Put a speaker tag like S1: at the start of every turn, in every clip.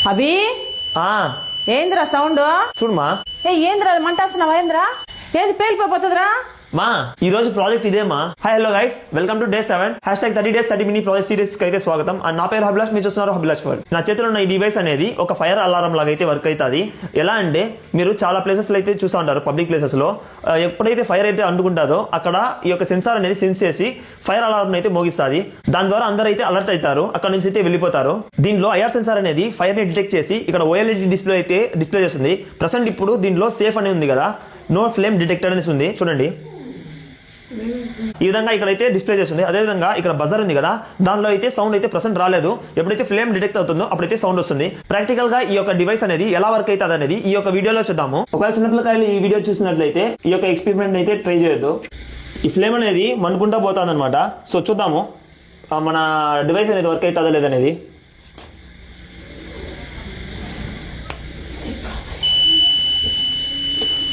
S1: అభి ఏంద్రా సౌండ్
S2: చూడమా.
S1: ఏంద్రా మంటేస్తున్నావా? ఏంద్రా ఏది పేలిపోతుందిరా?
S2: మా ఈ రోజు ప్రాజెక్ట్ ఇదేమా. Hi hello guys, welcome to day 7 #30 days 30 mini project series కి అయితే స్వాగతం. అండ్ నా పేరు అభిలాష్, మీరు చూస్తున్నారు అభిలాష్ వరల్డ్. నా చేతిలో ఉన్న ఈ డివైస్ అనేది ఒక ఫైర్ అలారం లాగా అయితే వర్క్ అవుతుంది. ఎలా అంటే మీరు చాలా ప్లేసెస్ లో అయితే చూసా ఉంటారు, పబ్లిక్ ప్లేసెస్ లో ఎప్పుడైతే ఫైర్ అయితే అందుకుంటారో అక్కడ ఈ యొక్క సెన్సార్ అనేది సెన్స్ చేసి ఫైర్ అలారం అయితే మోగిస్తుంది. దాని ద్వారా అందరూ అయితే అలర్ట్ అవుతారు, అక్కడ నుంచి అయితే వెళ్ళిపోతారు. దీనిలో ఐఆర్ సెన్సార్ అనేది ఫైర్ ని డిటెక్ట్ చేసి ఇక్కడ ఓఎల్ఈడి డిస్ప్లే అయితే డిస్ప్లే చేస్తుంది. ప్రెసెంట్ ఇప్పుడు దీనిలో సేఫ్ అనేది ఉంది కదా, నో ఫ్లేమ్ డిటెక్టర్ అనేసి ఉంది చూడండి. ఈ విధంగా ఇక్కడైతే డిస్ప్లే చేస్తుంది. అదే విధంగా ఇక్కడ బజర్ ఉంది కదా, దానిలో అయితే సౌండ్ అయితే ప్రెసెంట్ రాలేదు. ఎప్పుడైతే ఫ్లేమ్ డిటెక్ట్ అవుతుందో అప్పుడైతే సౌండ్ వస్తుంది. ప్రాక్టికల్ గా ఈ యొక్క డివైస్ అనేది ఎలా వర్క్ అవుతుంది అనేది ఈ యొక్క వీడియోలో చూద్దాము. ఒకవేళ చిన్నపిల్లకాయలు ఈ వీడియో చూసినట్లయితే ఈ యొక్క ఎక్స్పెరిమెంట్ అయితే ట్రై చేయొద్దు. ఈ ఫ్లేమ్ అనేది మనుకుంటా పోతుంది అనమాట. సో చూద్దాము మన డివైస్ అనేది వర్క్ అవుతుందో లేదనేది.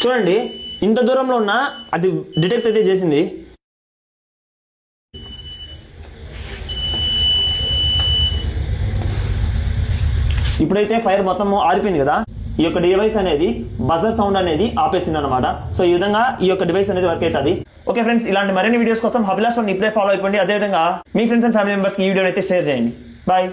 S2: చూడండి, ఇంత దూరంలో ఉన్న అది డిటెక్ట్ అయితే చేసింది. ఇప్పుడైతే ఫైర్ మొత్తం ఆరిపోయింది కదా, ఈ యొక్క డివైస్ అనేది బజర్ సౌండ్ అనేది ఆపేసింది అనమాట. సో ఈ విధంగా ఈ యొక్క డివైస్ అనేది వర్క్ అవుతుంది. ఓకే ఫ్రెండ్స్, ఇలాంటి మరిన్ని వీడియోస్ కోసం అభిలాష్ ఇప్పుడే ఫాలో అయిపోండి. అదేవిధంగా మీ ఫ్రెండ్స్ అండ్ ఫ్యామిలీ మెంబర్స్ కి ఈ వీడియోని అయితే షేర్ చేయండి. బాయ్.